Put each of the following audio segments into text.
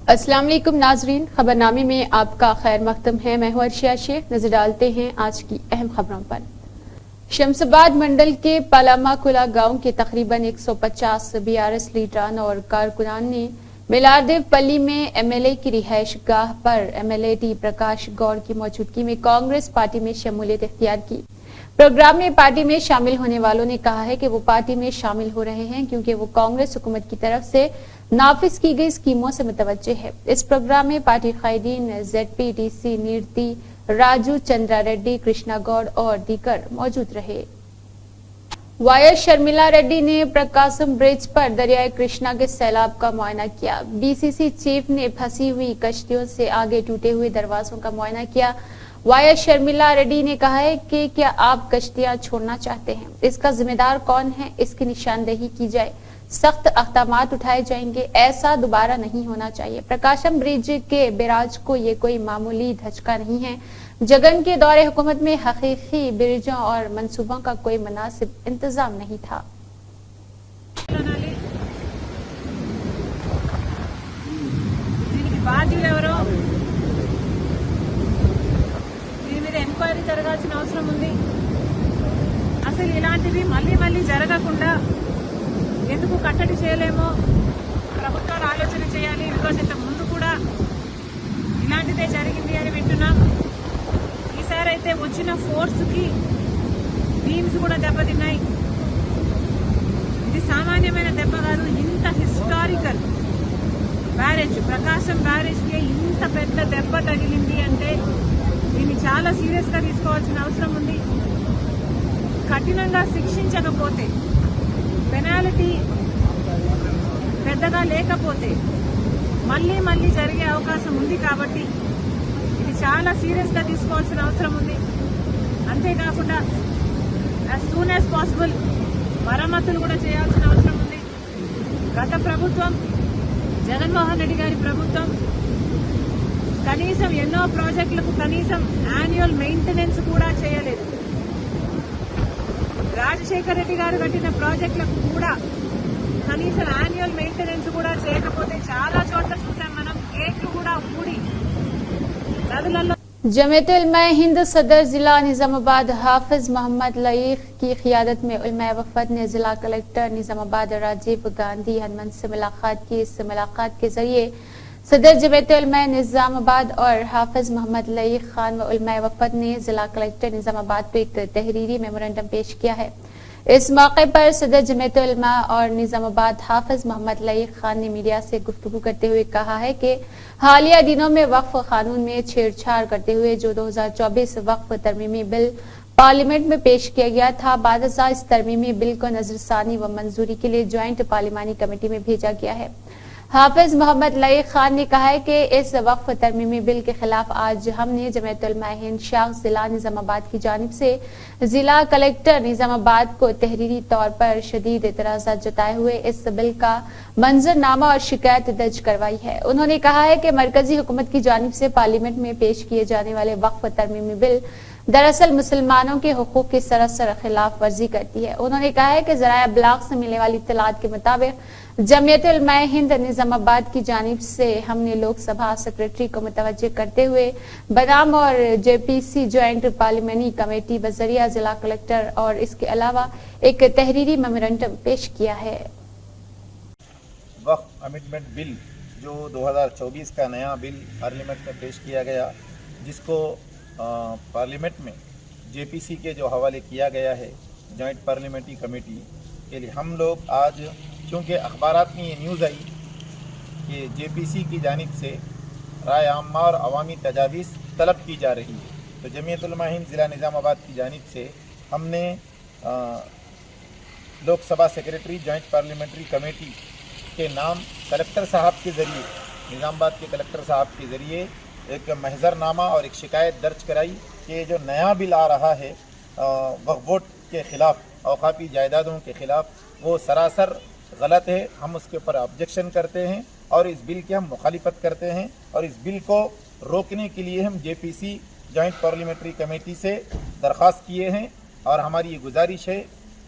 अस्सलाम वालेकुम नाजरीन, खबरनामे में आपका खैर मकदम है। मैं हूं अर्शिया शेख। नजर डालते हैं आज की अहम खबरों पर। शमशाबाद मंडल के पालामाकुला गांव के तकरीबन 150 बीआरएस लीडरान और कारकुनान ने मिलारदेव पल्ली में एमएलए की रिहाइश गाह पर एमएलए टी प्रकाश गौड़ की मौजूदगी में कांग्रेस पार्टी में शमूलियत इख्तियार की। प्रोग्राम में पार्टी में शामिल होने वालों ने कहा है कि वो पार्टी में शामिल हो रहे हैं क्योंकि वो कांग्रेस हुकूमत की तरफ से नाफिज की गई स्कीमों से मुतवज्जे है। इस प्रोग्राम में पार्टी कायदीन ZPTC नीरती, राजू चंद्रा रेड्डी, कृष्णा गौड़ और दीगर मौजूद रहे। वायस शर्मिला रेड्डी ने प्रकाशम ब्रिज पर दरियाए कृष्णा के सैलाब का मुआयना किया। BCC चीफ ने फंसी हुई कश्तियों से आगे टूटे हुए दरवाजों का मुआयना किया। वायस शर्मिला रेड्डी ने कहा है कि क्या आप कश्तियां छोड़ना चाहते हैं? इसका जिम्मेदार कौन है? इसकी निशानदेही की जाए, सख्त अक़दामात उठाए जाएंगे। ऐसा दोबारा नहीं होना चाहिए। प्रकाशम ब्रिज के बैराज को ये कोई मामूली धचका नहीं है। जगन के दौरे हुकूमत में हकीकी ब्रिजों और मंसूबों का कोई मुनासिब इंतजाम नहीं था। ఎంక్వైరీ జరగాల్సిన అవసరం ఉంది. అసలు ఇలాంటివి మళ్ళీ మళ్ళీ జరగకుండా ఎందుకు కట్టడి చేయలేమో ప్రభుత్వాలు ఆలోచన చేయాలి. బికాజ్ ఇంత ముందు కూడా ఇలాంటిదే జరిగింది అని వింటున్నాం. ఈసారి అయితే వచ్చిన ఫోర్స్కి బీమ్స్ కూడా దెబ్బతిన్నాయి. ఇది సామాన్యమైన దెబ్బ కాదు. ఇంత హిస్టారికల్ బ్యారేజ్, ప్రకాశం బ్యారేజ్కి ఇంత పెద్ద దెబ్బ తగిలింది అంటే దీన్ని చాలా సీరియస్ గా తీసుకోవాల్సిన అవసరం ఉంది. కఠినంగా శిక్షించకపోతే, పెనాల్టీ పెద్దగా లేకపోతే మళ్ళీ మళ్ళీ జరిగే అవకాశం ఉంది. కాబట్టి ఇది చాలా సీరియస్ గా తీసుకోవాల్సిన అవసరం ఉంది. అంతేకాకుండా యాజ్ సూన్ యాజ్ పాసిబుల్ మరమ్మతులు కూడా చేయాల్సిన అవసరం ఉంది. గత ప్రభుత్వం, జగన్మోహన్ రెడ్డి గారి ప్రభుత్వం కనీసం ఎన్నో ప్రాజెక్టులకు కనీసం యాన్యువల్ మెయింటెనెన్స్ కూడా చేయలేదు. రాజశేఖర రెడ్డి గారు కట్టిన ప్రాజెక్టులకు కూడా కనీసం యాన్యువల్ మెయింటెనెన్స్ కూడా చేయకపోతే చాలా చోట్ల చూసాం మనం. గేట్లు కూడా ఊడి నదులలో। जमीयत उलमाए हिंद सदर जिला निजामाबाद हाफिज मोहम्मद लईख की क़ियादत में उलमाए वफ़द ने जिला कलेक्टर निजामाबाद राजीव गांधी हनुमंत से मुलाकात की। इस मुलाकात के जरिए सदर जमीयत उलमाए निजामाबाद और हाफिज मोहम्मद लईख खान व उलमाए वफ़द ने जिला कलेक्टर निजामाबाद को एक तहरीरी मेमोरेंडम पेश किया है। इस मौके पर सदर जमीयत उलमा और निजामाबाद हाफिज मोहम्मद लईख खान ने मीडिया से गुफ्तगू करते हुए कहा है कि हालिया दिनों में वक्फ कानून में छेड़छाड़ करते हुए जो 2024 वक्फ तरमीमी बिल पार्लियामेंट में पेश किया गया था, बादशाह इस तरमीमी बिल को नजरसानी व मंजूरी के लिए ज्वाइंट पार्लिमानी कमेटी में भेजा गया है। हाफिज मोहम्मद लईख खान ने कहा है कि इस वक्फ तरमीमी बिल के खिलाफ आज हमने जमीयत उलमाए हिंद शाख जिला निजामाबाद की जानिब से जिला कलेक्टर निजामाबाद को तहरीरी तौर पर शदीद एतराज़ात जताए हुए इस बिल का मंजरनामा और शिकायत दर्ज करवाई है। उन्होंने कहा है कि मरकजी हुकूमत की जानिब से पार्लियामेंट में पेश किए जाने वाले वक्फ तरमीमी बिल दरअसल मुसलमानों के हुकूक की सरासर खिलाफ वर्जी करती है। उन्होंने कहा है कि ज़राए अबलाग से मिलने वाली इत्तलात के मुताबिक जमीयत उलमाए हिंद निजामाबाद की जानिब से हमने लोकसभा सेक्रेटरी को मुतवज्जे करते हुए बदाम और JPC ज्वाइंट पार्लिमानी कमेटी बजरिया जिला कलेक्टर और इसके अलावा एक तहरीरी मेमोरेंडम पेश किया है। वक्फ अमेंडमेंट बिल जो 2024 का नया बिल पार्लियामेंट में पेश किया गया, जिसको पार्लियामेंट में JPC के जो हवाले किया गया है जॉइंट पार्लियामेंट्री कमेटी के लिए, हम लोग आज क्योंकि अखबारात में ये न्यूज़ आई कि JPC की जानिब से राय आम्मा और अवामी तजावीज़ तलब की जा रही है, तो जमीयत उलमा हिंद ज़िला निज़ामाबाद की जानिब से हमने Lok Sabha secretary joint parliamentary committee के नाम कलेक्टर साहब के ज़रिए, निज़ामाबाद के कलेक्टर साहब के ज़रिए एक महजरनामा और एक शिकायत दर्ज कराई कि जो नया बिल आ रहा है वक्फ बोर्ड के ख़िलाफ़, औक़ाफ़ी जायदादों के ख़िलाफ़, वो सरासर गलत है। हम उसके ऊपर ऑब्जेक्शन करते हैं और इस बिल की हम मुखालिफत करते हैं और इस बिल को रोकने के लिए हम JPC जॉइंट पार्लियामेंट्री कमेटी से दरख्वास्त किए हैं और हमारी ये गुजारिश है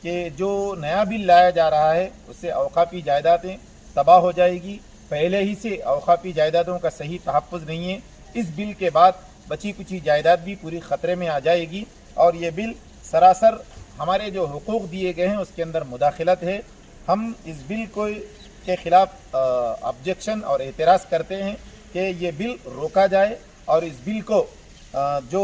कि जो नया बिल लाया जा रहा है उससे औक़ाफ़ी जायदादें तबाह हो जाएगी, पहले ही से औकाफी जायदादों का सही तहफ़्फ़ुज़ नहीं है। इस बिल के बाद बची कुची जायदाद भी पूरी ख़तरे में आ जाएगी और ये बिल सरासर हमारे जो हुकूक दिए गए हैं उसके अंदर मुदाखलत है। हम इस बिल के ख़िलाफ़ ऑब्जेक्शन और एतराज़ करते हैं कि ये बिल रोका जाए और इस बिल को जो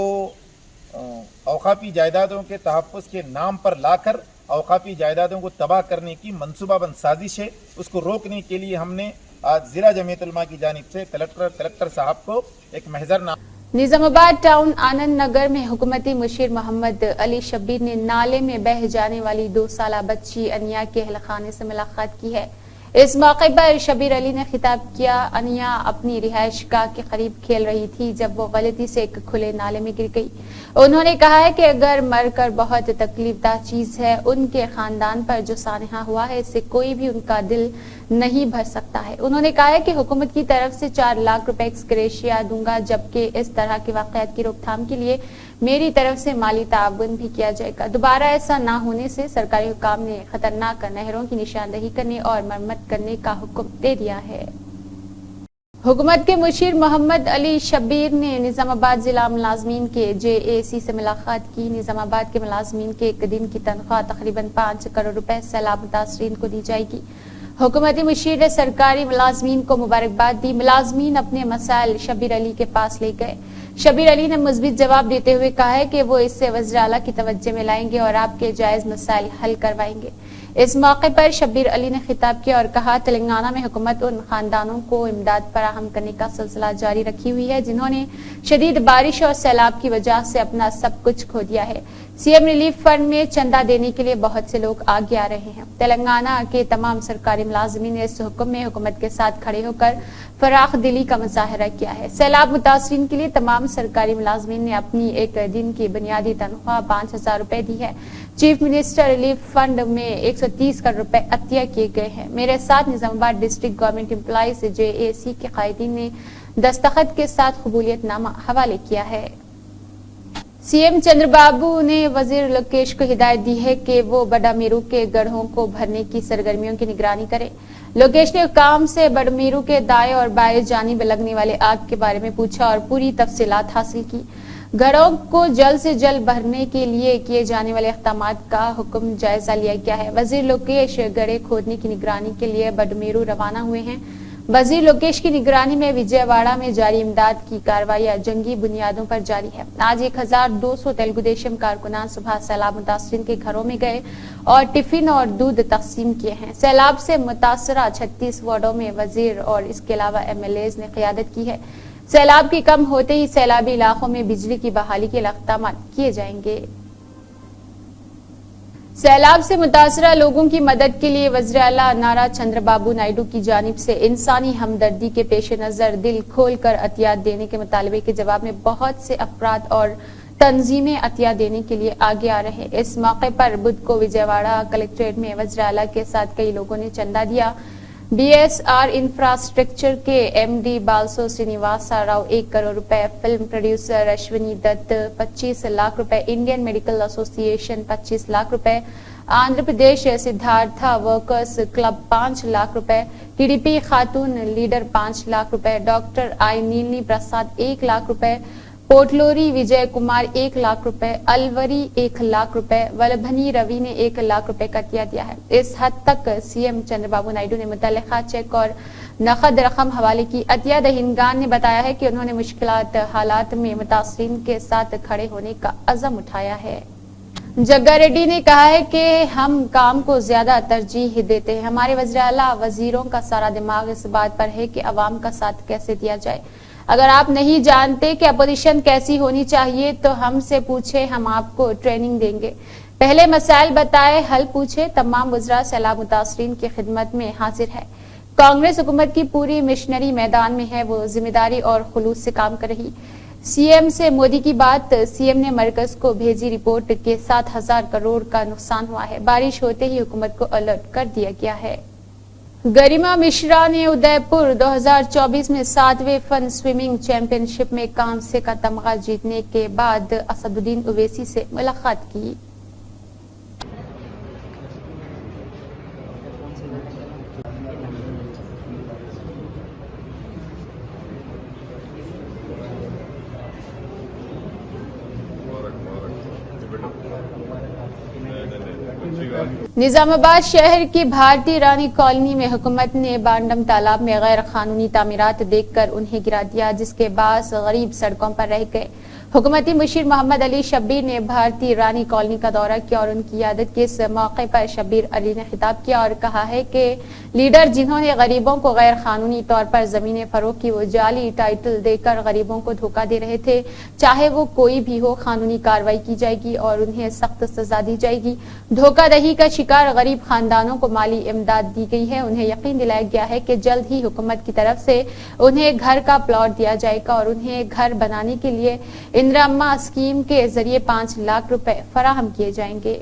औकाफी जायदादों के तहफ़्फ़ुज़ के नाम पर लाकर औकाफी जायदादों को तबाह करने की मनसूबाबंद साजिश है, उसको रोकने के लिए हमने आज ज़िला जमीयत उलमा की जानिब से कलेक्टर साहब को एक महज़रनामा निजामाबाद टाउन आनंद नगर में हुकूमती मुशीर मोहम्मद अली शब्बीर ने नाले में बह जाने वाली 2 साला बच्ची अनिया के अहलखाने से मुलाकात की है। इस मौके पर शब्बीर अली ने खिताब किया। अनिया अपनी रिहाइश गाह के करीब खेल रही थी जब वो गलती से एक खुले नाले में गिर गई। उन्होंने कहा है कि अगर मरकर बहुत तकलीफदार चीज है, उनके खानदान पर जो सानहा हुआ है इससे कोई भी उनका दिल नहीं भर सकता है। उन्होंने कहा है कि हुकूमत की तरफ से 4 लाख रुपए एक्सग्रेशिया दूंगा, जबकि इस तरह के वाकयात की रोकथाम के लिए मेरी तरफ से माली ताउन भी किया जाएगा। दोबारा ऐसा ना होने से सरकारी हुकाम ने खतरनाक नहरों की निशानदेही करने और मरम्मत करने का हुक्म दे दिया है। हुकूमत के मुशीर मोहम्मद अली शब्बीर ने निजामाबाद जिला मुलाजमीन के JAC से मुलाकात की। निजामाबाद के मुलाजमीन के एक दिन की तनख्वाह तकरीबन 5 करोड़ रुपए सैलाब मुतासरीन को दी जाएगी। हुकूमती मुशीर ने सरकारी मुलाजमीन को मुबारकबाद दी। मुलाजमीन अपने मसाइल शब्बीर अली के पास ले गए। शब्बीर अली ने मुस्बित जवाब देते हुए कहा है कि वो इससे वज़ीर आला की तवज्जो में लाएंगे और आपके जायज मसाइल हल करवाएंगे। इस मौके पर शब्बीर अली ने खिताब किया और कहा, तेलंगाना में हुकूमत उन खानदानों को इमदाद फराहम करने का सिलसिला जारी रखी हुई है जिन्होंने शदीद बारिश और सैलाब की वजह से अपना सब कुछ खो दिया है। सीएम रिलीफ फंड में चंदा देने के लिए बहुत से लोग आगे आ रहे हैं। तेलंगाना के तमाम सरकारी मुलाजिमीन ने इस हुक्म में हुकूमत के साथ खड़े होकर फराख दिली का मुजाहरा किया है। सैलाब मुतासरीन के लिए तमाम सरकारी मुलाजिमीन ने अपनी एक दिन की बुनियादी तनख्वाह 5,000 रुपए दी है। चीफ मिनिस्टर रिलीफ फंड में 130 करोड़ रुपए अतिया किए गए हैं। मेरे साथ Nizamabad district government employees JAC के कायदीन ने दस्तखत के साथ कबूलियतनामा हवाले किया है। सीएम चंद्रबाबू ने वजीर लोकेश को हिदायत दी है कि वो बड़ामीरू के गढ़ों को भरने की सरगर्मियों की निगरानी करे। लोकेश ने हुकाम से बड़ामीरू के दाएं और बाएं जानिब लगने वाले आग के बारे में पूछा और पूरी तफसीलात हासिल की। घरों को जल्द से जल्द भरने के लिए किए जाने वाले इक़दामात का हुक्म जायजा लिया गया है। वजीर लोकेश गड्ढे खोदने की निगरानी के लिए बड़ामीरू रवाना हुए हैं। वजीर लोकेश की निगरानी में विजयवाड़ा में जारी इमदाद की कार्रवाइयां जंगी बुनियादों पर जारी है। आज 1200 तेलुगु देशम कारकुनान सुबह सैलाब मुतासरीन के घरों में गए और टिफिन और दूध तकसीम किए हैं। सैलाब से मुतासरा 36 वार्डों में वजीर और इसके अलावा MLAs ने क़यादत की है। सैलाब की कम होते ही सैलाबी इलाकों में बिजली की बहाली के इक़दाम किए जाएंगे। सैलाब से मुतासरा लोगों की मदद के लिए वज़ीर आला नारा चंद्रबाबू नायडू की जानिब से इंसानी हमदर्दी के पेश नजर दिल खोल कर अतियात देने के मुतालबे के जवाब में बहुत से अफराद और तंजीमें अतियात देने के लिए आगे आ रहे। इस मौके पर बुध को विजयवाड़ा कलेक्ट्रेट में वज़ीर आला के साथ कई लोगों ने चंदा दिया। BSR इंफ्रास्ट्रक्चर के MD बालसो श्रीनिवासा राव 1 करोड़ रुपए, फिल्म प्रोड्यूसर अश्विनी दत्त 25 लाख रुपए, इंडियन मेडिकल एसोसिएशन 25 लाख रुपए, आंध्र प्रदेश सिद्धार्था वर्कर्स क्लब 5 लाख रुपए, TDP खातून लीडर 5 लाख रुपए, डॉक्टर आई नीलनी प्रसाद 1 लाख रुपए, पोटलोरी विजय कुमार 1 लाख रुपए, अलवरी 1 लाख रुपए, वल्लभनी रवि ने 1 लाख रुपए का अतिया दिया है। इस हद तक सीएम चंद्रबाबू नायडू ने मुतल्लिका चेक और नकद रकम हवाले की। अतिया दहिंदगान ने बताया है कि उन्होंने मुश्किलात हालात में मुतासरीन के साथ खड़े होने का अज़म उठाया है। जग्गा रेड्डी ने कहा है कि हम काम को ज्यादा तरजीह देते हैं। हमारे वज़ीर आला वजीरों का सारा दिमाग इस बात पर है कि अवाम का साथ कैसे दिया जाए। अगर आप नहीं जानते कि अपोजिशन कैसी होनी चाहिए तो हमसे पूछे, हम आपको ट्रेनिंग देंगे। पहले मसाइल बताए, हल पूछे। तमाम वज़रा सैलाब मुतासरीन की खिदमत में हाजिर है। कांग्रेस हुकूमत की पूरी मिशनरी मैदान में है, वो जिम्मेदारी और खुलूस से काम कर रही। सीएम से मोदी की बात, सीएम ने मरकज को भेजी रिपोर्ट के 7,000 करोड़ का नुकसान हुआ है। बारिश होते ही हुकूमत को अलर्ट कर दिया गया है। गरिमा मिश्रा ने उदयपुर 2024 में 7वें फन स्विमिंग चैंपियनशिप में कांसे का तमगा जीतने के बाद असदुद्दीन ओवैसी से मुलाकात की। निजामाबाद शहर की भारतीय रानी कॉलोनी में हुकूमत ने बांडम तालाब में गैर कानूनी तामीरात देखकर उन्हें गिरा दिया, जिसके बाद गरीब सड़कों पर रह गए। हुकूमती मुशीर मोहम्मद अली शब्बीर ने भारतीय रानी कॉलोनी का दौरा किया और उनकी यादत के इस मौके पर शब्बीर अली ने खिताब किया और कहा है कि लीडर जिन्होंने गरीबों को गैर कानूनी तौर पर जमीनें फरोख्त की, वो जाली टाइटल देकर गरीबों को धोखा दे रहे थे। चाहे वो कोई भी हो, कानूनी कार्रवाई की जाएगी और उन्हें सख्त सजा दी जाएगी। धोखाधड़ी का शिकार गरीब खानदानों को माली इमदाद दी गई है। उन्हें यकीन दिलाया गया है कि जल्द ही हुकूमत की तरफ से उन्हें घर का प्लॉट दिया जाएगा और उन्हें घर बनाने के लिए इंदिरा स्कीम के जरिए 5 लाख रुपए फराहम किए जाएंगे।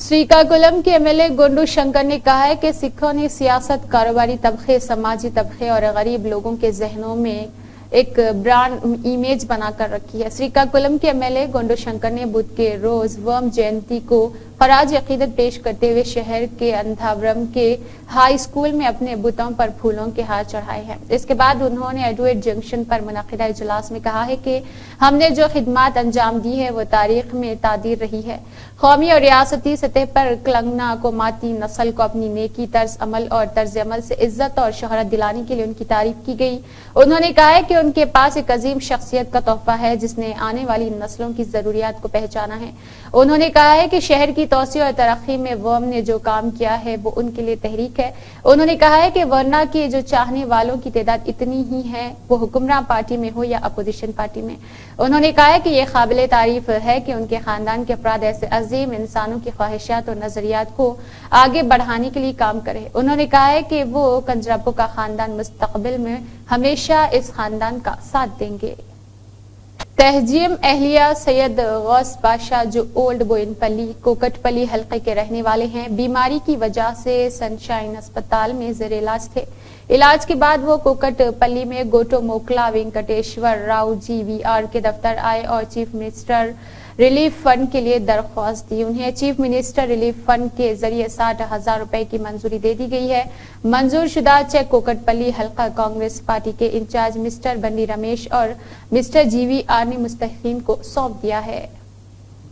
श्रीकाकुलम के एमएलए गोंडू शंकर ने कहा है कि सिखों ने सियासत, कारोबारी तबके, समाजी तबके और गरीब लोगों के जहनों में एक ब्रांड इमेज बनाकर रखी है। श्रीकाकुलम के एमएलए गोंडू शंकर ने बुध के रोज वर्म जयंती को खराज अकीदत पेश करते हुए शहर के अंधावरम के हाई स्कूल में अपने बुतों पर फूलों के हार चढ़ाए हैं। इसके बाद उन्होंने एडवेट जंक्शन पर मुनक़िदा इजलास में कहा है कि हमने जो खिदमात अंजाम दी है वो तारीख में तादीर रही है। कौमी और रियासती सतह पर कलंगना कौमाती नस्ल को अपनी नेकी, तर्ज अमल और तर्ज अमल से इज्जत और शोहरत दिलाने के लिए उनकी तारीफ की गई। उन्होंने कहा है कि उनके पास एक अजीम शख्सियत का तोहफा है जिसने आने वाली नस्लों की जरूरियात को पहचाना है। उन्होंने कहा है कि शहर की तोसी और तरक्की में वर्म ने जो काम किया है वो उनके लिए तहरीक है। उन्होंने कहा है कि वरना के जो चाहने वालों की तादाद इतनी ही है, वो हुक्मरान पार्टी में हो या अपोजिशन पार्टी में। उन्होंने कहा है कि ये काबिल तारीफ है कि उनके खानदान के अफराद ऐसे अजीम इंसानों की ख्वाहिशात और नजरियात को आगे बढ़ाने के लिए काम करे। उन्होंने कहा है कि वो कंजराबो का खानदान मुस्तकबिल में हमेशा इस खानदान का साथ देंगे। तहजीम अहलिया सैयद गौस बादशाह जो ओल्ड बोयनपल्ली कोकटपल्ली हल्के के रहने वाले हैं, बीमारी की वजह से सनशाइन अस्पताल में जेर इलाज थे। इलाज के बाद वो कोकटपल्ली में गोटो मोकला वेंकटेश्वर राव GVR के दफ्तर आए और चीफ मिनिस्टर रिलीफ फंड के लिए दरख्वास्त दी। उन्हें चीफ मिनिस्टर रिलीफ फंड के जरिए 60,000 रुपए की मंजूरी दे दी गई है। मंजूर शुदा चेक कोकटपल्ली हल्का कांग्रेस पार्टी के इंचार्ज मिस्टर बंडी रमेश और मिस्टर GVR ने मुस्तहिकीन को सौंप दिया है।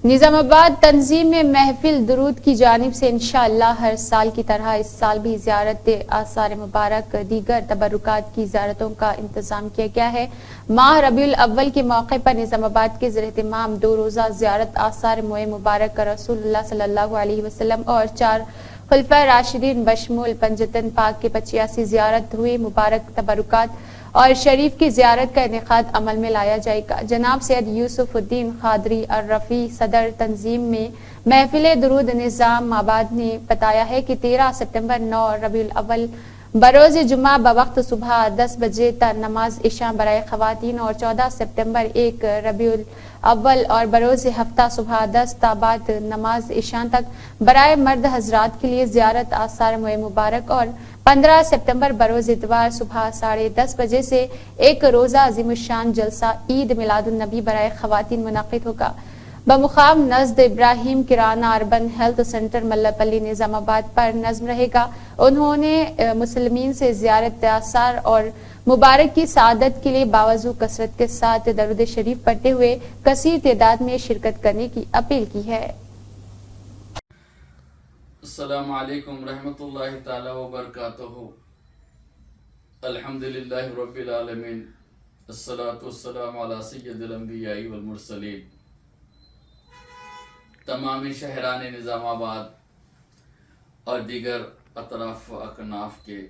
निजामाबाद तंजीम में महफिल दुरूद की जानिब से इंशाअल्लाह हर साल की तरह इस साल भी ज़ियारत आसार मुबारक दीगर तबरुकात की ज़ियारतों का इंतजाम किया गया है। माह रबीउल अव्वल के मौके पर निजामाबाद के ज़ेर-ए-इत्तिमाम 2 रोज़ा ज़ियारत आसार मोए मुबारक रसूलुल्लाह सल्लल्लाहु अलैहि वसल्लम और 4 खुलफा राशिदीन बशमूल पंजतन पाक के 85 ज़ियारत हुई। मुबारक तबरुकात और शरीफ की ज़ियारत का इनेकाद अमल में लाया जाएगा। जनाब सैयद यूसुफुद्दीन खादरी और रफ़ी सदर तंजीम में महफिल दुरूद निजामाबाद ने बताया है कि 13 सितंबर 9 रबीउल अव्वल बरोज़ जुम्मा बवक्त सुबह 10 बजे तक नमाज इशा बराए ख़वातीन और 14 सितंबर 1 रबीउल अव्वल और बरोज़ हफ्ता सुबह 10 ता बाद नमाज इशा तक बराए मर्द हजरात के लिए ज़ियारत आसार मोए मुबारक और 15 सितंबर बरोज़ इतवार सुबह 10:30 बजे से एक रोज़ा अज़ीमुश्शान जलसा ईद मिलादुन नबी बराए ख़वातीन मुनक़िद होगा। बमुक़ाम नज़द Ibrahim Kirana urban health centre Mallapalli Nizamabad पर नज़्म रहेगा। उन्होंने मुसलमीन से ज़ियारत आसार और मुबारक की सादत के लिए बावजू कसरत के साथ दरूद शरीफ पढ़ते हुए कसीर तादाद में शिरकत करने की अपील की है। अस्सलामु अलैकुम रहमतुल्लाहि ताला व बरकातुहू। अल्हम्दुलिल्लाहि रब्बिल आलमीन, अस्सलातु वस्सलामु अला सय्यिदिल अंबिया'i वल मुरसलीन। तमामी शहरान निज़ामाबाद और दीगर अतराफ व अकनाफ के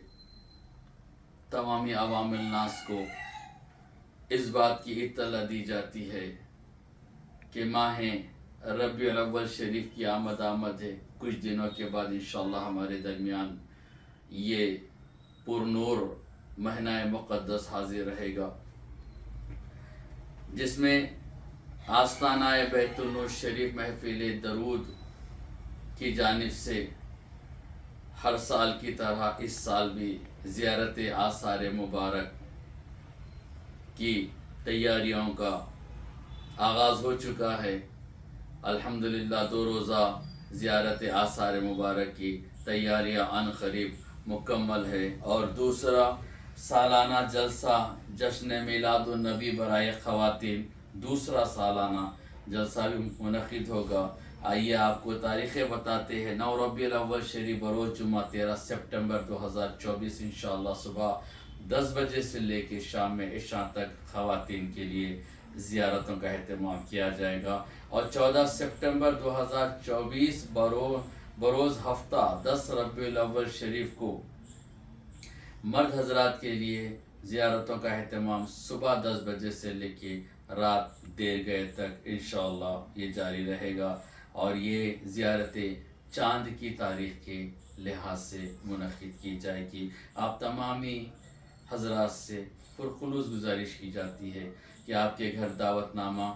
तमामी अवामिल नास को इस बात की इत्तला दी जाती है कि माह रबीउल अव्वल शरीफ की आमद है। कुछ दिनों के बाद इंशाअल्लाह हमारे दरमियान ये पुरनूर महीना मुक़द्दस हाजिर रहेगा, जिसमें आस्ताना बैतुल नूर शरीफ महफिल दरूद की जानिब से हर साल की तरह इस साल भी ज़ियारत आसार मुबारक की तैयारियों का आगाज़ हो चुका है। अल्हम्दुलिल्लाह 2 रोज़ा ज़ियारत आसार मुबारक की तैयारियां अन क़रीब मुकम्मल है और दूसरा सालाना जलसा जश्न मिलादुन नबी बराए ख़वातीन दूसरा सालाना जलसा भी मुनक़िद होगा। आइए आपको तारीखें बताते हैं। 9 रबीउल अव्वल शरीफ बरोज़ जुमा 13 सितंबर 2024 इंशाअल्लाह सुबह 10 बजे से लेकर शाम में इशा तक ख़वातीन के लिए ज़ियारतों का अहतमाम किया जाएगा। और 14 सितंबर 2024 बरोज़ हफ्ता 10 रबीउल अव्वल शरीफ को मर्द हजरात के लिए ज़ियारतों का अहतमाम सुबह 10 बजे से लेके रात देर गए तक इंशाअल्लाह ये जारी रहेगा। और ये ज़ियारतें चाँद की तारीख़ के लिहाज से मुनक़िद की जाएगी। आप तमामी हजरात से पुरखुलूस गुजारिश की जाती है कि आपके घर दावतनामा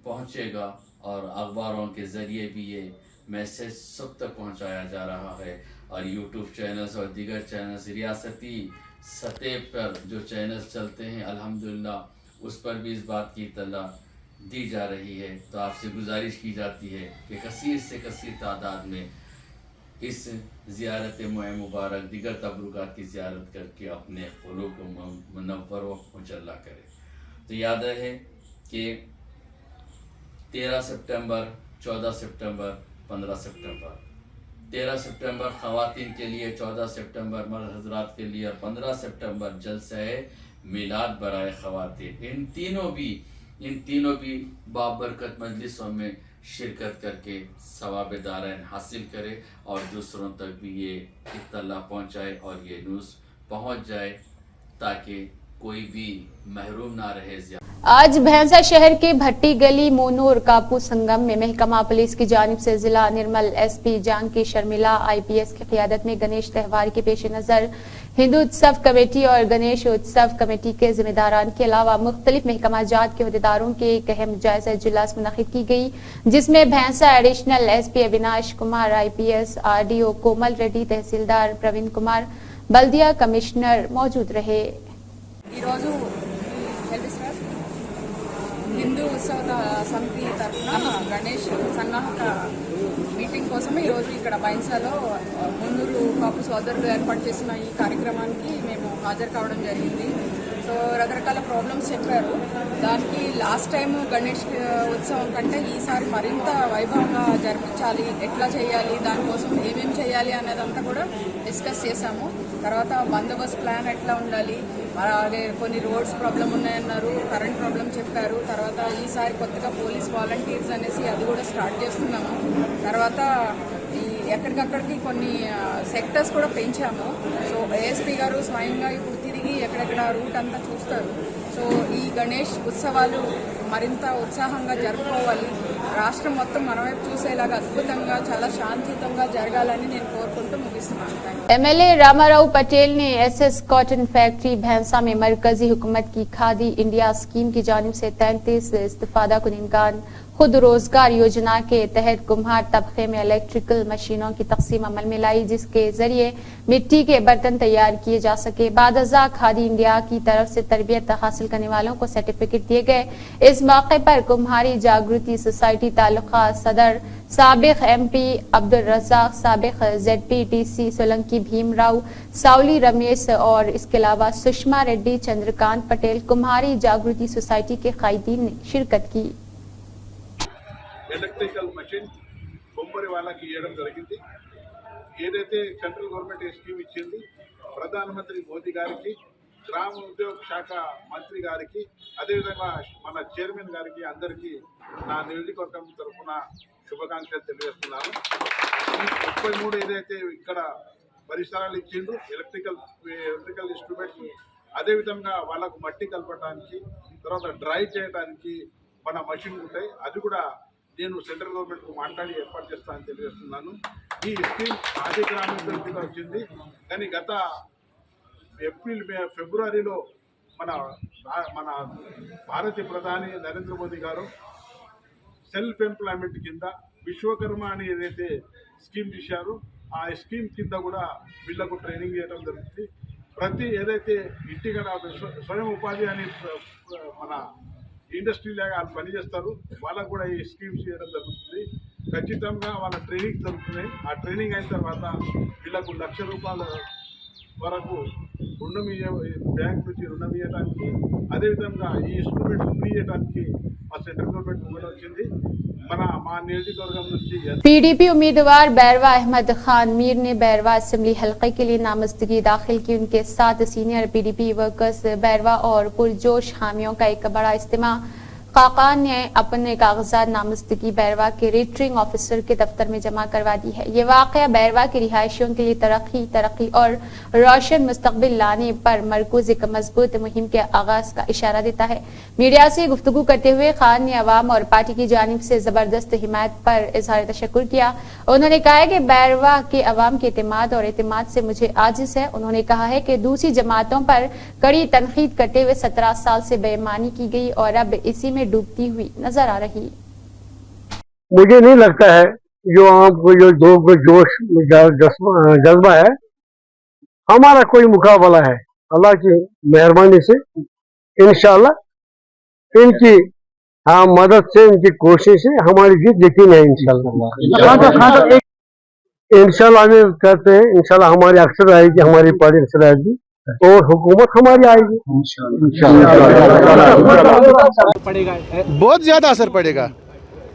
पहुँचेगा और अखबारों के ज़रिए भी ये मैसेज सब तक पहुँचाया जा रहा है। और यूट्यूब चैनल्स और दीगर चैनल्स रियासती सतह पर जो चैनल्स चलते हैं अल्हम्दुलिल्लाह उस पर भी इस बात की इत्तला दी जा रही है। तो आपसे गुजारिश की जाती है कि कसीर से कसीर तादाद में इस ज़ियारत मुबारक दीगर तबरुकात की ज़ियारत करके अपने क़ुलूब को मुनव्वर व मुजल्ला करें। तो याद रहे कि 13 सितंबर, 14 सितंबर, 15 सितंबर, 13 सितंबर ख़वातीन के लिए, 14 सितंबर मर्द हजरात के लिए और 15 सितंबर जलसा मिलाद बराए ख़वातीन। इन तीनों भी बाबरकत मजलिसों में शिरकत करके सवाब दारैन हासिल करे और दूसरों तक भी ये इत्तला पहुँचाए और ये न्यूज़ पहुँच जाए ताकि कोई भी महरूम ना रहे। आज भैंसा शहर के भट्टी गली मोनूर कापू संगम में महकमा पुलिस की जानिब से जिला निर्मल एसपी जानकी शर्मिला IPS की क़ियादत में गणेश त्यौहार के पेश नज़र हिंदू उत्सव कमेटी और गणेश उत्सव कमेटी के जिम्मेदारान के अलावा मुख्तलिफ महकमा जात के अहदेदारों के एक अहम जायजा इजलास मुनक़िद की गई, जिसमें भैंसा additional SP Avinash Kumar IPS, RDO कोमल रेड्डी, तहसीलदार प्रवीण कुमार, बल्दिया कमिश्नर मौजूद रहे। హిందూ ఉత్సవ సమితి తరఫున గణేష్ సన్నాహక మీటింగ్ కోసం ఈరోజు ఇక్కడ బైన్సాలో మున్నూరు కాపు సోదరులు ఏర్పాటు చేసిన ఈ కార్యక్రమానికి మేము హాజరు కావడం జరిగింది। సో రకరకాల ప్రాబ్లమ్స్ చెప్పారు। దానికి లాస్ట్ టైం గణేష్ ఉత్సవం కంటే ఈసారి మరింత వైభవంగా జరిపించాలి, ఎట్లా చేయాలి, దానికోసం ఏమేమి చేయాలి అనేదంతా కూడా డిస్కస్ చేశాము। తర్వాత బందోబస్తు ప్లాన్ ఎట్లా ఉండాలి, అలాగే కొన్ని రోడ్స్ ప్రాబ్లం ఉన్నాయన్నారు, కరెంట్ ప్రాబ్లం చెప్పారు। తర్వాత ఈసారి కొత్తగా పోలీస్ వాలంటీర్స్ అనేసి అది కూడా స్టార్ట్ చేస్తున్నాము। తర్వాత ఈ ఎక్కడికక్కడికి కొన్ని సెక్టర్స్ కూడా పెంచాము। సో ASP గారు స్వయంగా ఇప్పుడు తిరిగి ఎక్కడెక్కడ రూట్ అంతా చూస్తారు। సో ఈ గణేష్ ఉత్సవాలు మరింత ఉత్సాహంగా జరుపుకోవాలి, రాష్ట్రం మొత్తం మన వైపు చూసేలాగా అద్భుతంగా చాలా శాంతియుతంగా జరగాలని నేను కోరుకుంటూ ముగిస్తున్నాను। MLA रामाराव पटेल ने SS कॉटन फैक्ट्री भैंसा में मरकजी हुकूमत की खादी इंडिया स्कीम की जानिब से 33 इस्तिफादा कुनिंदान खुद रोजगार योजना के तहत कुम्हार तबके में इलेक्ट्रिकल मशीनों की तकसीम अमल में लाई, जिसके जरिए मिट्टी के बर्तन तैयार किए जा सके। बादजा खादी इंडिया की तरफ से तरबियत हासिल करने वालों को सर्टिफिकेट दिए गए। इस मौके पर कुम्हारी जागृति सोसाइटी तालुका सदर साबिक MP अब्दुल रज़ाक, साबिक ZPTC सोलंकी भीमराव, सावली रमेश और इसके अलावा सुषमा रेड्डी, चंद्रकांत पटेल, कुम्हारी जागृति सोसाइटी के कायदीन ने शिरकत की। ఎలక్ట్రికల్ మెషిన్ బొమ్మరి వాళ్ళకి ఇవ్వడం జరిగింది। ఏదైతే సెంట్రల్ గవర్నమెంట్ స్కీమ్ ఇచ్చింది, ప్రధానమంత్రి మోదీ గారికి, గ్రామ ఉద్యోగ శాఖ మంత్రి గారికి, అదేవిధంగా మన చైర్మన్ గారికి అందరికీ నా నియోజకవర్గం తరఫున శుభాకాంక్షలు తెలియజేస్తున్నాను। ఈ 33 ఏదైతే ఇక్కడ పరిసరాలు ఇచ్చిండు ఎలక్ట్రికల్ ఇన్స్ట్రుమెంట్స్, అదేవిధంగా వాళ్ళకు మట్టి కలపడానికి, తర్వాత డ్రై చేయడానికి మన మషిన్ ఉంటాయి, అది కూడా నేను సెంట్రల్ గవర్నమెంట్కు మాట్లాడి ఏర్పాటు చేస్తానని తెలియజేస్తున్నాను। ఈ స్కీమ్ ఆది గ్రామీణ వచ్చింది, కానీ గత ఫిబ్రవరిలో మన భారతీయ ప్రధాని నరేంద్ర మోదీ గారు సెల్ఫ్ ఎంప్లాయ్మెంట్ కింద విశ్వకర్మ అని ఏదైతే స్కీమ్ తీశారో ఆ స్కీమ్ కింద కూడా వీళ్ళకు ట్రైనింగ్ చేయడం జరుగుతుంది। ప్రతి ఏదైతే ఇంటికడ స్వయం ఉపాధి అని మన ఇండస్ట్రీ లాగా వాళ్ళు పనిచేస్తారు, వాళ్ళకు కూడా ఈ స్కీమ్స్ చేయడం జరుగుతుంది। ఖచ్చితంగా వాళ్ళ ట్రైనింగ్ జరుగుతున్నాయి। ఆ ట్రైనింగ్ అయిన తర్వాత వీళ్ళకు ₹1,00,000 వరకు రుణం బ్యాంక్ నుంచి రుణం ఇవ్వడానికి, అదేవిధంగా ఈ ఇన్స్ట్రుమెంట్ ఫ్రీ చేయడానికి మా సెంట్రల్ గవర్నమెంట్ ముందు వచ్చింది। మా నియోజకవర్గం నుంచి पीडीपी उम्मीदवार बैरवा अहमद खान मीर ने बैरवा असेंबली हलके के लिए नामजदगी दाखिल की। उनके साथ सीनियर पीडीपी वर्कर्स बैरवा और पुरजोश हामियों का एक बड़ा इज्तिमा। खाकान ने अपने कागजात नामजदगी बैरवा के रिटर्निंग ऑफिसर के दफ्तर में जमा करवा दी है। ये वाकया बैरवा के रिहायशियों के लिए तरक्की और रोशन मुस्तकबिल लाने पर मरकूज एक मजबूत मुहिम के आगाज का इशारा देता है। मीडिया से गुफ्तगू करते हुए खान ने अवाम और पार्टी की जानिब से जबरदस्त हिमायत पर इजहार तशक्कुर किया। उन्होंने कहा है कि बैरवा के अवाम के एतमाद और एतमाद से मुझे आजिज है। उन्होंने कहा है कि दूसरी जमातों पर कड़ी तनकीद करते हुए 17 साल से बेईमानी की गई और अब इसी में डूबती हुई नजर आ रही। मुझे नहीं लगता है जो आपको जो जोश जज्बा है हमारा कोई मुकाबला है। अल्लाह की मेहरबानी से इंशाल्लाह इनकी मदद से इनकी कोशिश से हमारी जीत यकीन है इंशाल्लाह। इंशाल्लाह हमें कहते हैं इंशाल्लाह हमारी अक्सर आएगी, हमारी पार्टी अक्सर आएगी और हुकूमत हमारी आएगी पड़ेगा। बहुत ज्यादा असर पड़ेगा।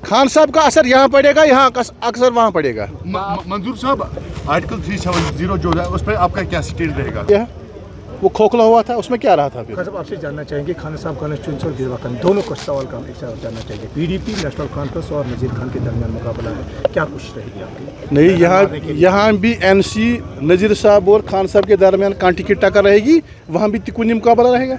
खान साहब का असर यहाँ पड़ेगा, यहाँ अक्सर वहाँ पड़ेगा। मंजूर साहब, आर्टिकल 370 जो है उस पर आपका क्या स्टेट रहेगा? वो खोखला हुआ था, उसमें क्या रहा था? फिर साहब आपसे जानना चाहेंगे, खान साहब का और गिरवा दोनों का सवाल का जानना चाहेंगे। पीडीपी नेशनल कॉन्फ्रेंस और नजीर खान के दरमियान मुकाबला है, क्या कोशिश रहेगी आपकी? नहीं, यहाँ भी एनसी नजीर साहब और खान साहब के दरमियान कांटी की टक्कर रहेगी, वहाँ भी तिकोनी मुकाबला रहेगा।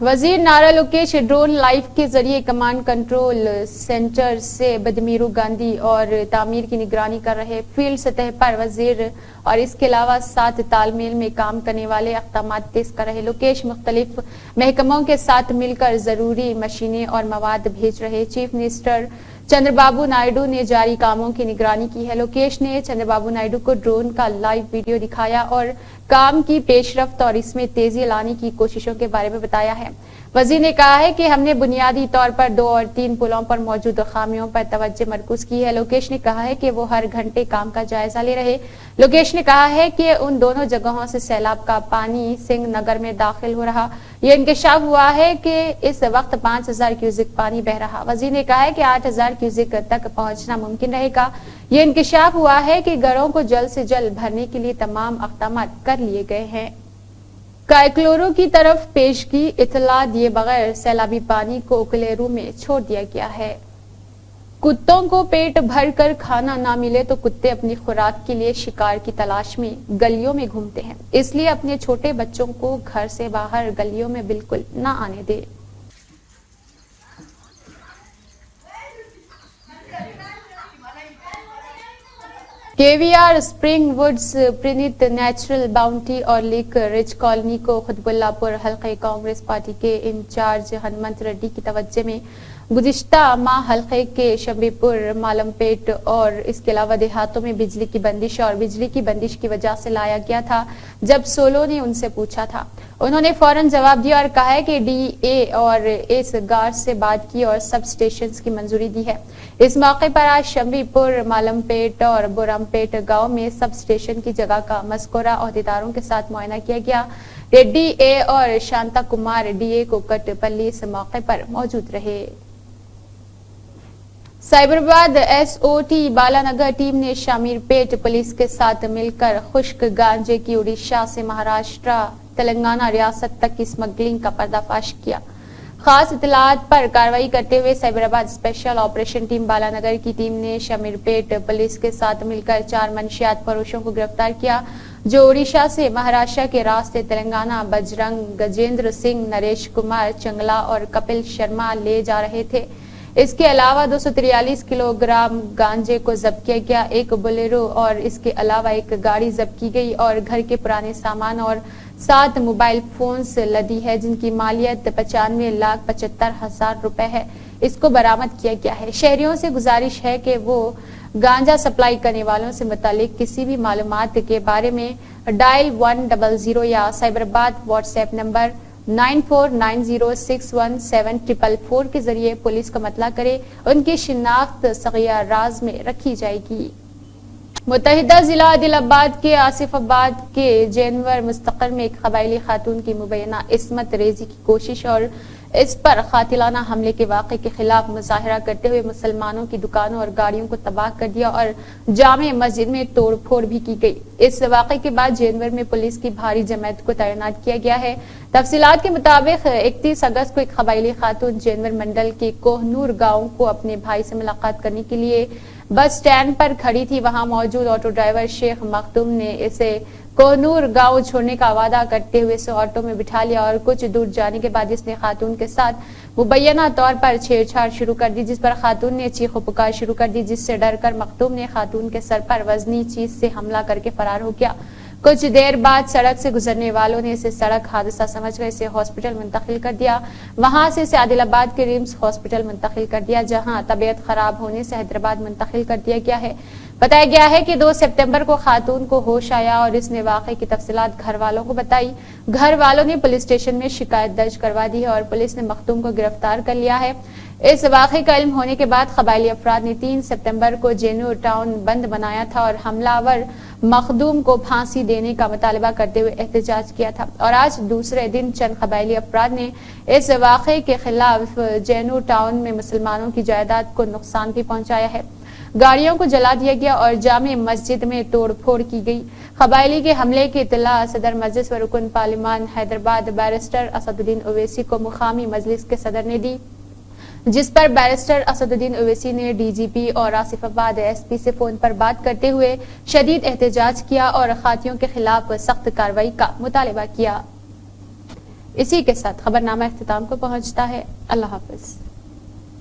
वजीर नारा लोकेश ड्रोन लाइव के जरिए कमांड कंट्रोल सेंटर से बदमीरू गांधी और तामीर की निगरानी कर रहे फील्ड सतह पर वजीर और इसके अलावा साथ तालमेल में काम करने वाले अक़दाम तेज कर रहे। लोकेश मुख्तलिफ महकमों के साथ मिलकर जरूरी मशीनें और मवाद भेज रहे। चीफ मिनिस्टर चंद्रबाबू नायडू ने जारी कामों की निगरानी की है। लोकेश ने चंद्रबाबू नायडू को ड्रोन का लाइव वीडियो दिखाया और काम की पेशरफ्त और इसमें तेजी लाने की कोशिशों के बारे में बताया है। वजीर ने कहा है कि हमने बुनियादी तौर पर 2 और 3 पुलों पर मौजूद खामियों पर तवज्जो मरकूज की है। लोकेश ने कहा है कि वो हर घंटे काम का जायजा ले रहे। लोकेश ने कहा है कि उन दोनों जगहों से सैलाब का पानी सिंह नगर में दाखिल हो रहा। ये इंकशाफ हुआ है कि इस वक्त 5000 क्यूसेक पानी बह रहा। वजीर ने कहा है कि 8000 क्यूसेक तक पहुंचना मुमकिन रहेगा। ये इंकशाफ हुआ है कि घरों को जल्द से जल्द भरने के लिए तमाम अक़दाम कर लिए गए हैं। कायक्लोरो की तरफ पेश की इतला दिए बगैर सैलाबी पानी को उकलेरू में छोड़ दिया गया है। कुत्तों को पेट भर कर खाना ना मिले तो कुत्ते अपनी खुराक के लिए शिकार की तलाश में गलियों में घूमते हैं। इसलिए अपने छोटे बच्चों को घर से बाहर गलियों में बिल्कुल ना आने दे। KVR spring woods Preenit natural bounty और लेक रिच कॉलोनी को खुतबुल्लापुर हल्के कांग्रेस पार्टी के इंचार्ज हनुमंत रेड्डी की तवज्जो में गुज़िश्ता माह हल्के के शंबीपुर मालमपेट और इसके अलावा देहातों में बिजली की बंदिश और बिजली की बंदिश की वजह से लाया गया था। जब सोलो ने उनसे पूछा था, उन्होंने फौरन जवाब दिया और कहा है कि डीए और इस गार से बात की और सब स्टेशन की मंजूरी दी है। इस मौके पर आज शंबीपुर मालमपेट और बुरमपेट गांव में सब स्टेशन की जगह का मस्कोरा अहदेदारों के साथ मुआयना किया गया। रेड्डी ए और शांता कुमार डीए कोकटपल्ली इस मौके पर मौजूद रहे। साइबराबाद एसओटी बालानगर टीम ने शामीरपेट पुलिस के साथ मिलकर खुश्क गांजे की उड़ीसा से महाराष्ट्र तेलंगाना रियासत तक की स्मगलिंग का पर्दाफाश किया। खास इतलात पर कार्रवाई करते हुए Cyberabad special operation team Balanagar की टीम ने शामीरपेट पुलिस के साथ मिलकर 4 मंशियात फरोशों को गिरफ्तार किया जो उड़ीसा से महाराष्ट्र के रास्ते तेलंगाना बजरंग गजेंद्र सिंह, नरेश कुमार चंगला और कपिल शर्मा ले जा रहे थे। इसके अलावा 243 किलोग्राम गांजे को जब्त किया गया। एक बोलेरो और इसके अलावा एक गाड़ी जब्त की गई और घर के पुराने सामान और 7 मोबाइल फोन्स लदी है जिनकी मालियत 95,75,000 रुपए है। इसको बरामद किया गया है। शहरियों से गुजारिश है कि वो गांजा सप्लाई करने वालों से मुतालिक किसी भी मालूमात के बारे में डायल 100 या साइबराबाद व्हाट्सएप नंबर 9490617444 के जरिए पुलिस को मतला करे। उनकी शिनाख्त सगिया राज में रखी जाएगी। मुत्तहिदा जिला आदिलाबाद के आसिफाबाद के जैनवर मुस्तकर में एक कबायली खातून की मुबैना इस्मत रेजी की कोशिश और इस पर कातिलाना हमले के वाक़े के खिलाफ मुजाहरा करते हुए मुसलमानों की दुकानों और गाड़ियों को तबाह कर दिया और जामे मस्जिद में तोड़फोड़ भी की गई। इस वाक़े के बाद जेनवर में पुलिस की भारी जमात को तैनात किया गया है। तफसीलात के मुताबिक 31 अगस्त को एक कबायली खातून जेनवर मंडल के कोहनूर गांव को अपने भाई से मुलाकात करने के लिए बस स्टैंड पर खड़ी थी। वहां मौजूद ऑटो ड्राइवर शेख मखदूम ने इसे कोहनूर गांव छोड़ने का वादा करते हुए इसे ऑटो में बिठा लिया और कुछ दूर जाने के बाद इसने खातून के साथ मुबैना तौर पर छेड़छाड़ शुरू कर दी, जिस पर खातून ने चीखो पुकार शुरू कर दी, जिससे डरकर मखदूम ने खातून के सर पर वजनी चीज से हमला करके फरार हो गया। कुछ देर बाद सड़क से गुजरने वालों ने इसे सड़क हादसा समझकर इसे हॉस्पिटल मुंतकिल कर दिया। वहां से इसे आदिलाबाद के रिम्स हॉस्पिटल मुंतकिल कर दिया, जहां तबीयत खराब होने से हैदराबाद मुंतकिल कर दिया गया है। बताया गया है कि 2 सितंबर को खातून को होश आया और इसने वाक़े की तफसीलात घर वालों को बताई। घर वालों ने पुलिस स्टेशन में शिकायत दर्ज करवा दी है और पुलिस ने मखदूम को गिरफ्तार कर लिया है। इस वाक़े का इल्म होने के बाद कबायली अफराद ने 3 सितंबर को जेनू टाउन बंद बनाया था और हमलावर मखदूम को फांसी देने का मुतालबा करते हुए एहतजाज किया था। और आज दूसरे दिन चंद कबायली अफराद ने इस वाक़े के खिलाफ जेनू टाउन में मुसलमानों की जायदाद को नुकसान भी पहुंचाया है। गाड़ियों को जला दिया गया और जामे मस्जिद में तोड़फोड़ की गई। कबायली के हमले की इत्तला सदर मजलिस व रुकन पार्लिमान हैदराबाद बैरिस्टर असदुद्दीन ओवैसी को मुकामी मजलिस के सदर ने दी, जिस पर बैरिस्टर असदुद्दीन ओवैसी ने डीजीपी और आसिफाबाद एसपी से फोन पर बात करते हुए शदीद एहतजाज किया और खातियों के खिलाफ सख्त कार्रवाई का मुतालबा किया। इसी के साथ खबरनामा इख्तिताम को पहुंचता है। अल्लाह हाफिज।